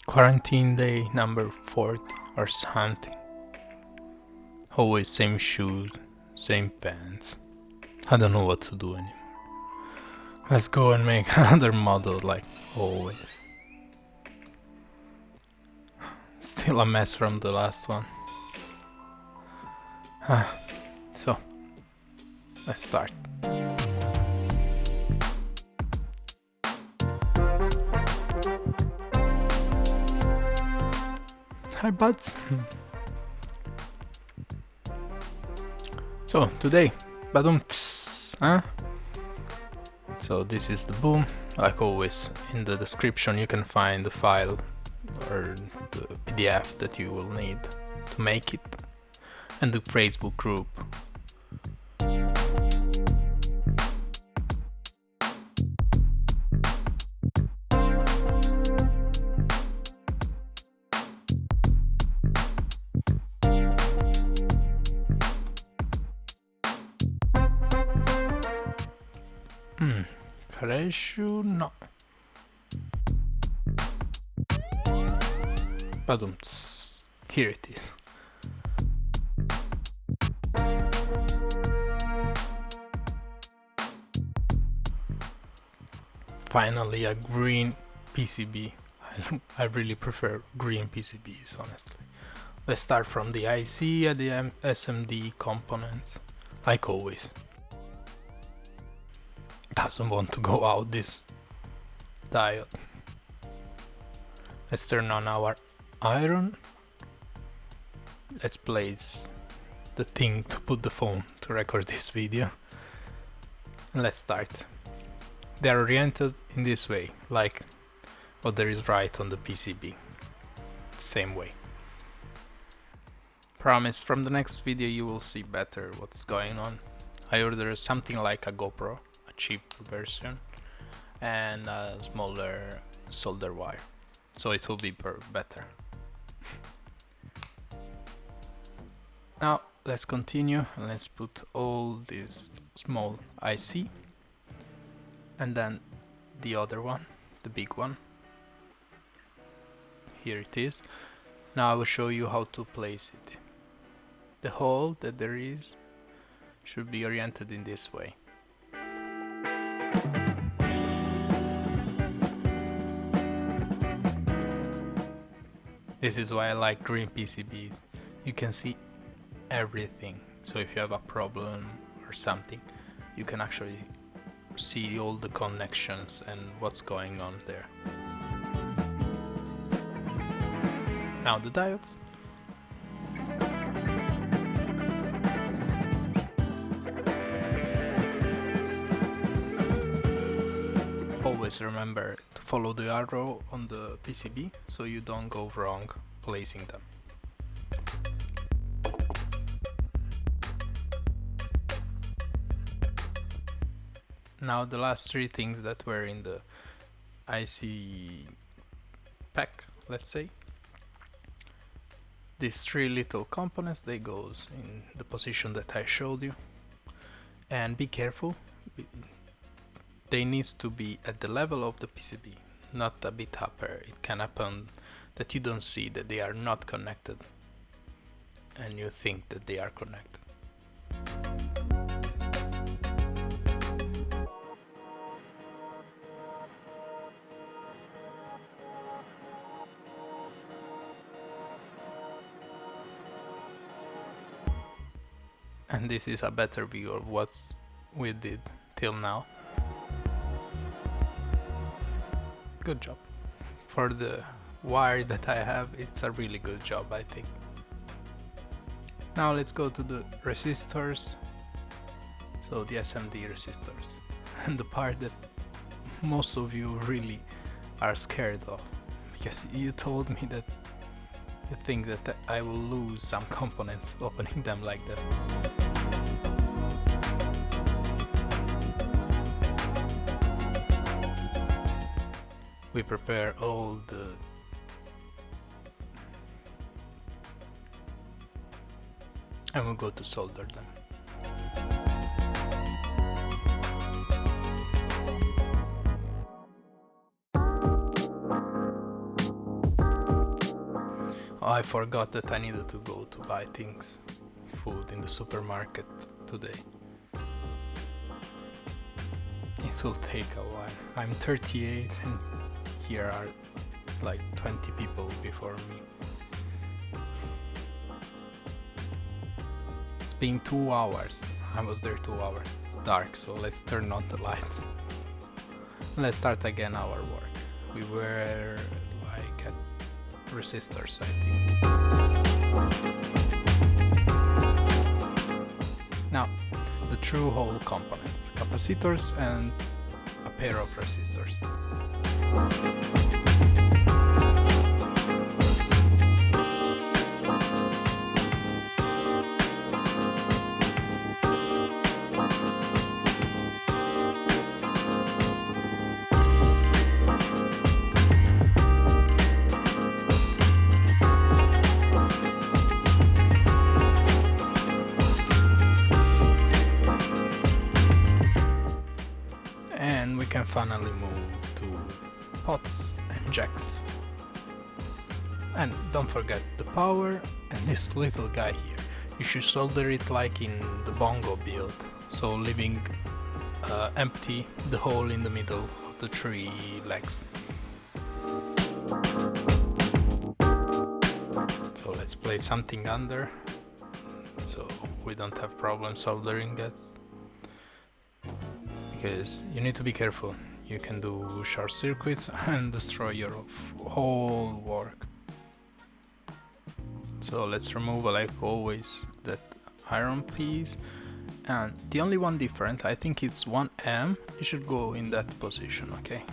Quarantine day number 40 or something. Always same shoes, same pants. I don't know what to do anymore. Let's go and make another model like always. Still a mess from the last one. So, let's start. Hi buds. So today, BadumTisss, huh? So this is the boom. Like always, in the description you can find the file or the PDF that you will need to make it, and the Facebook group. Kareshu, no. BadumTisss. Here it is. Finally a green PCB. I really prefer green PCBs, honestly. Let's start from the IC and the SMD components, like always. Doesn't want to go out, this diode. Let's turn on our iron. Let's place the thing to put the phone to record this video. And let's start. They are oriented in this way, like what there is right on the PCB. Same way. Promise, from the next video you will see better what's going on. I ordered something like a GoPro, a cheap version, and a smaller solder wire, so it will be better. Now let's continue and let's put all this small IC and then the other one, the big one. Here it is. Now I will show you how to place it. The hole that there is should be oriented in this way. This is why I like green PCBs. You can see everything. So if you have a problem or something, you can actually see all the connections and what's going on there. Now the diodes. Always remember to follow the arrow on the PCB so you don't go wrong placing them. Now the last three things that were in the IC pack, let's say. These three little components, they goes in the position that I showed you. And be careful, they need to be at the level of the PCB, not a bit upper. It can happen that you don't see that they are not connected and you think that they are connected. And this is a better view of what we did till now. Good job. For the wire that I have, it's a really good job, I think. Now let's go to the resistors. So the SMD resistors. And the part that most of you really are scared of. Because you told me that you think that I will lose some components opening them like that. We prepare all the and we'll go to solder them. Oh, I forgot that I needed to go to buy things, food in the supermarket today. It will take a while. I'm 38 and here are like 20 people before me. It's been 2 hours. I was there 2 hours. It's dark, so let's turn on the light. Let's start again our work. We were like at resistors, I think. Now, the true whole components, capacitors and a pair of resistors. And we can finally move to pots and jacks. And don't forget the power and this little guy here. You should solder it like in the bongo build, so leaving empty the hole in the middle of the 3 legs. So let's place something under, so we don't have problem soldering it. Because you need to be careful, you can do short circuits and destroy your whole work. So let's remove, like always, that iron piece, and the only one different, I think it's 1M, you should go in that position, okay?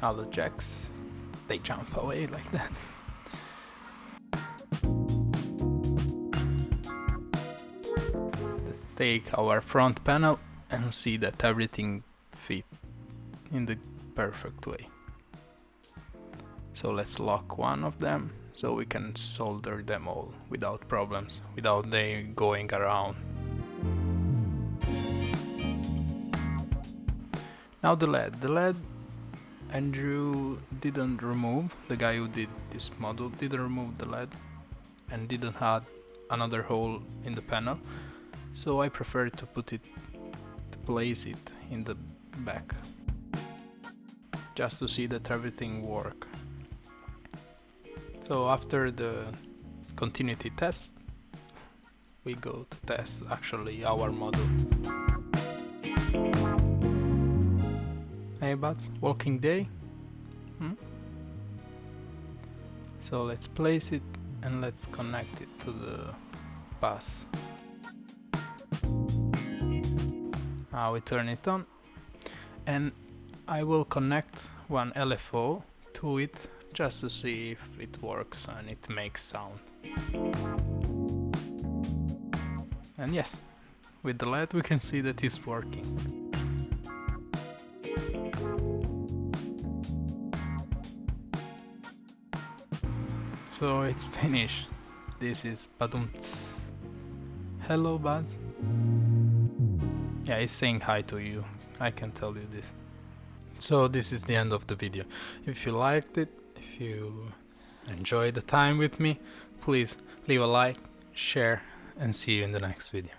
Now the jacks, they jump away like that. Let's take our front panel and see that everything fit in the perfect way. So let's lock one of them so we can solder them all without problems, without they going around. Now the LED Andrew didn't remove, the guy who did this model didn't remove the LED and didn't add another hole in the panel, so I prefer to place it in the back, just to see that everything works. So after the continuity test, we go to test actually our model. Hey buds, working day? So let's place it and let's connect it to the bus. Now we turn it on and I will connect one LFO to it just to see if it works and it makes sound. And yes, with the LED we can see that it's working. So it's finished. This is BadumTisss. Hello buds. Yeah, he's saying hi to you, I can tell you this. So this is the end of the video. If you liked it, if you enjoyed the time with me, please leave a like, share, and see you in the next video.